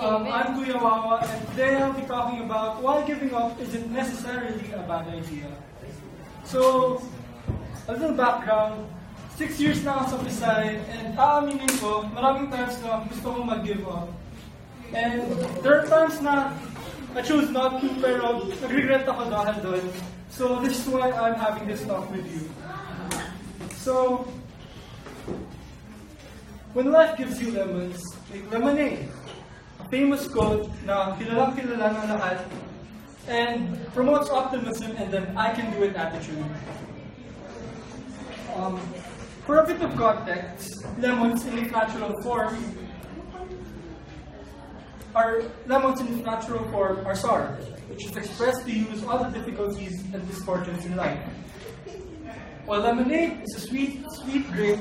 I'm Kuya Wawa, and today I'll be talking about why giving up isn't necessarily a bad idea. So, a little background. 6 years na ako sa Pisay, and aaminin ko, maraming times na gusto kong mag-give up. And there are times na I choose not to, pero nag-regret ako dahil doon. So, this is why I'm having this talk with you. So, when life gives you lemons, make lemonade. A famous quote na kilalang-kilala ng lahat and promotes optimism and an I can do it attitude. For a bit of context, lemons in its natural form are sour, which is expressed to use all the difficulties and misfortunes in life. While lemonade is a sweet grape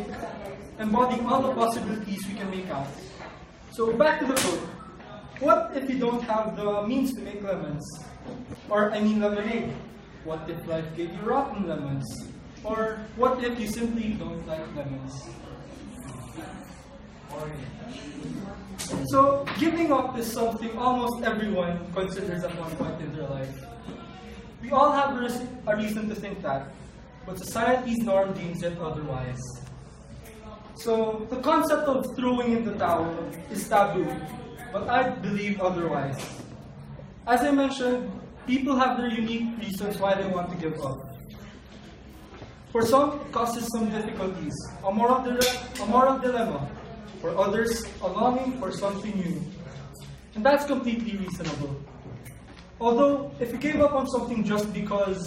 embodying all the possibilities we can make out. So back to the quote. What if you don't have the means to make lemons? Lemonade. What if life gave you rotten lemons? Or what if you simply don't like lemons? So giving up is something almost everyone considers at one point in their life. We all have a reason to think that, but society's norm deems it otherwise. So the concept of throwing in the towel is taboo, but I believe otherwise. As I mentioned, people have their unique reasons why they want to give up. For some, it causes some difficulties, a moral dilemma. For others, a longing for something new. And that's completely reasonable. Although, if you gave up on something just because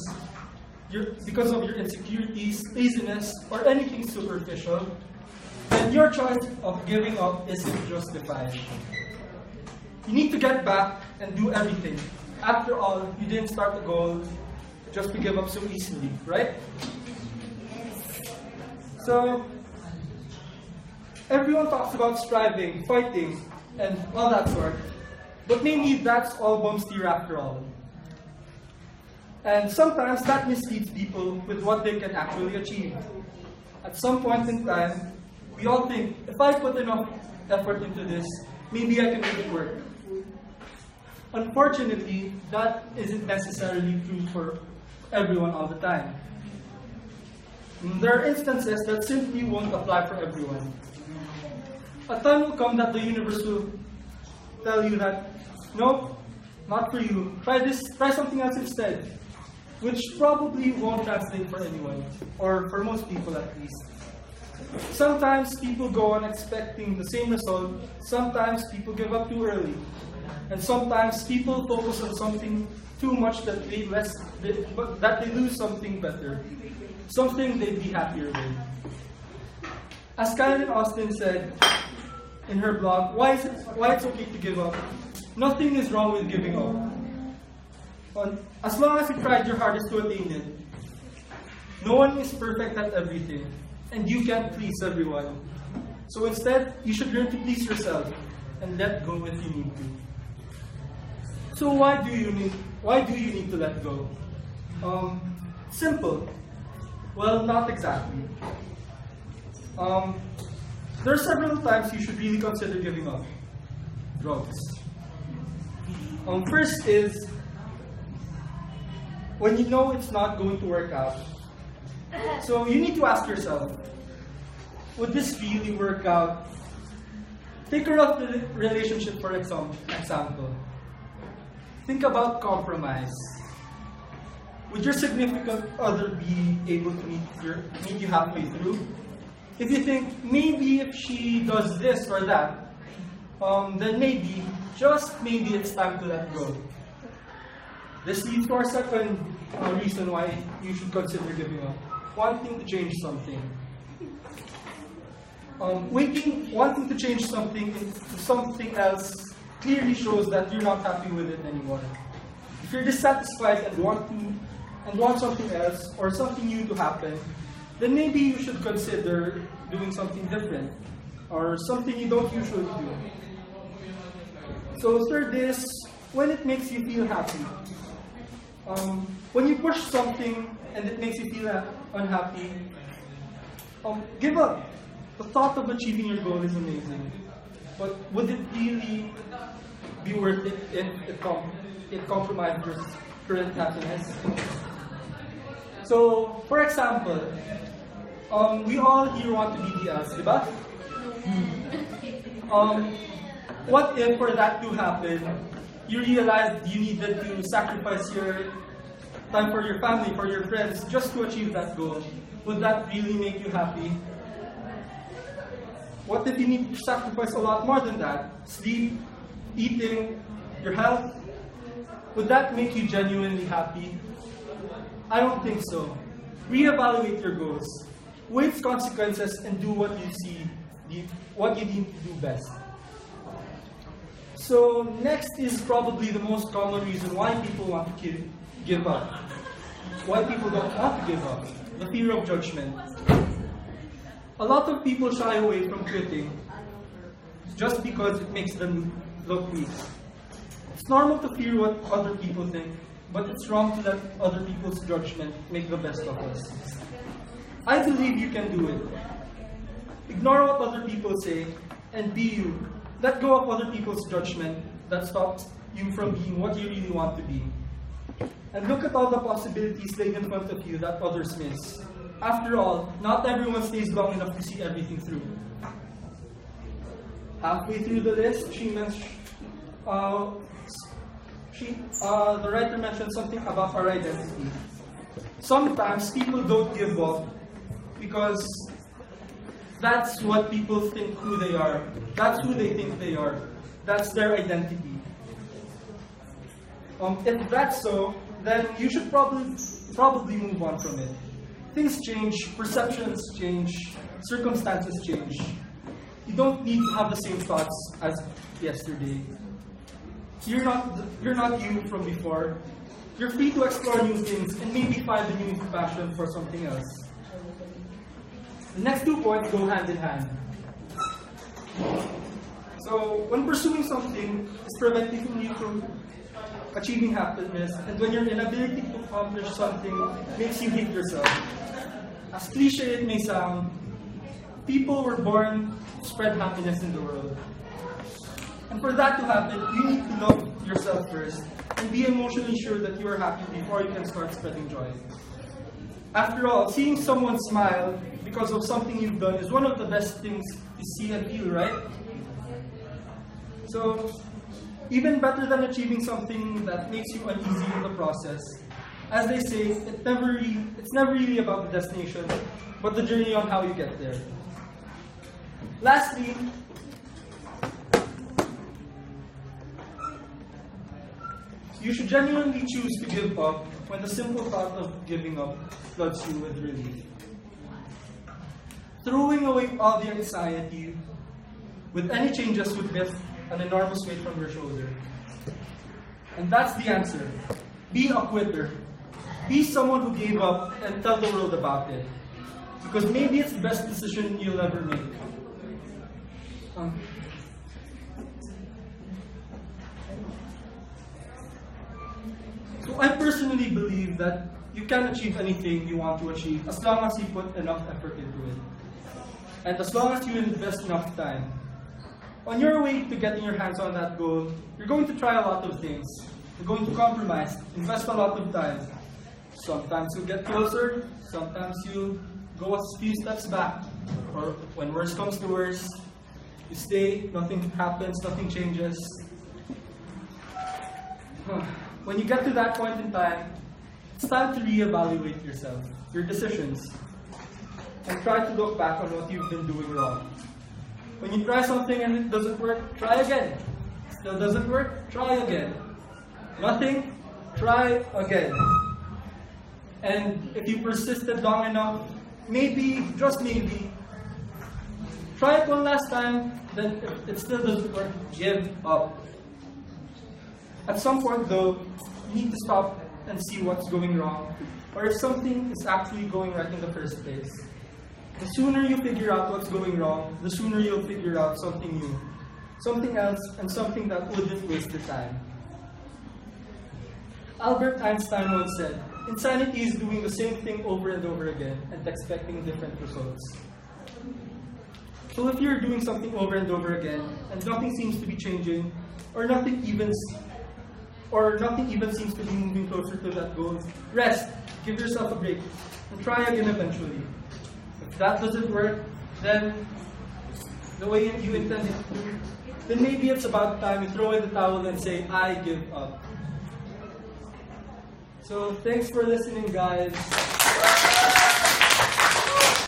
of your insecurities, laziness, or anything superficial, then your choice of giving up isn't justified. You need to get back and do everything. After all, you didn't start the goal just to give up so easily, right? So, everyone talks about striving, fighting, and all that sort. But maybe that's all bum steer after all. And sometimes that misleads people with what they can actually achieve. At some point in time, we all think, if I put enough effort into this, maybe I can make it work. Unfortunately, that isn't necessarily true for everyone all the time. There are instances that simply won't apply for everyone. A time will come that the universe will tell you that, no, not for you. Try something else instead. Which probably won't translate for anyone, or for most people at least. Sometimes people go on expecting the same result, sometimes people give up too early, and sometimes people focus on something too much that they lose something better, something they'd be happier with. As Karen Austin said in her blog, why it's okay to give up, nothing is wrong with giving up. As long as you tried your hardest to attain it. No one is perfect at everything, and you can't please everyone. So instead, you should learn to please yourself and let go if you need to. So why do you need to let go? Simple. Well, not exactly. There are several times you should really consider giving up. Drugs. First is when you know it's not going to work out. So you need to ask yourself, would this really work out? Take a rough relationship for example. Think about compromise. Would your significant other be able to meet you halfway through? If you think, maybe if she does this or that, then maybe, just maybe it's time to let go. This leads to our second reason why you should consider giving up. Wanting to change something. Wanting to change something into something else clearly shows that you're not happy with it anymore. If you're dissatisfied and want something else or something new to happen, then maybe you should consider doing something different or something you don't usually do. So third is when it makes you feel happy. When you push something and it makes you feel unhappy, give up. The thought of achieving your goal is amazing. But would it really be worth it if it compromises current happiness? So, for example, we all here want to be the else, diba? What if for that to happen, you realized you needed to sacrifice your time for your family, for your friends, just to achieve that goal? Would that really make you happy? What if you need to sacrifice a lot more than that? Sleep, eating, your health? Would that make you genuinely happy? I don't think so. Reevaluate your goals. Weigh its consequences and do what you need to do best. So next is probably the most common reason why people want to give up. Why people don't want to give up. The fear of judgment. A lot of people shy away from quitting just because it makes them look weak. It's normal to fear what other people think, but it's wrong to let other people's judgment make the best of us. I believe you can do it. Ignore what other people say and be you. Let go of other people's judgment that stops you from being what you really want to be. And look at all the possibilities laid in front of you that others miss. After all, not everyone stays long enough to see everything through. Halfway through the list, the writer mentioned something about our identity. Sometimes people don't give up because that's what people think who they are. That's who they think they are. That's their identity. If that's so, then you should probably move on from it. Things change, perceptions change, circumstances change. You don't need to have the same thoughts as yesterday. You're not you from before. You're free to explore new things and maybe find a new passion for something else. The next 2 points go hand in hand. So, when pursuing something is preventing you from achieving happiness, and when your inability to accomplish something makes you hate yourself. As cliche it may sound, people were born to spread happiness in the world. And for that to happen, you need to love yourself first and be emotionally sure that you are happy before you can start spreading joy. After all, seeing someone smile because of something you've done is one of the best things to see and feel, right? So, even better than achieving something that makes you uneasy in the process, as they say, it's never really about the destination, but the journey on how you get there. Lastly, you should genuinely choose to give up when the simple thought of giving up floods you with relief. Throwing away all the anxiety with any changes would lift an enormous weight from your shoulder. And that's the answer. Be a quitter. Be someone who gave up and tell the world about it. Because maybe it's the best decision you'll ever make. So I personally believe that you can achieve anything you want to achieve as long as you put enough effort into it. And as long as you invest enough time. On your way to getting your hands on that goal, you're going to try a lot of things. You're going to compromise, invest a lot of time. Sometimes you'll get closer, sometimes you'll go a few steps back. Or when worse comes to worse, you stay, nothing happens, nothing changes. When you get to that point in time, it's time to reevaluate yourself, your decisions, and try to look back on what you've been doing wrong. When you try something and it doesn't work, try again. Still doesn't work, try again. Nothing, try again. And if you persisted long enough, maybe, just maybe, try it one last time, then if it still doesn't work, give up. At some point though, you need to stop and see what's going wrong, or if something is actually going right in the first place. The sooner you figure out what's going wrong, the sooner you'll figure out something new, something else, and something that wouldn't waste the time. Albert Einstein once said, "Insanity is doing the same thing over and over again and expecting different results." So if you're doing something over and over again and nothing seems to be changing, or nothing even seems to be moving closer to that goal, rest, give yourself a break, and try again eventually. If that doesn't work, then the way you intend it to, then maybe it's about time you throw in the towel and say, I give up. So thanks for listening, guys.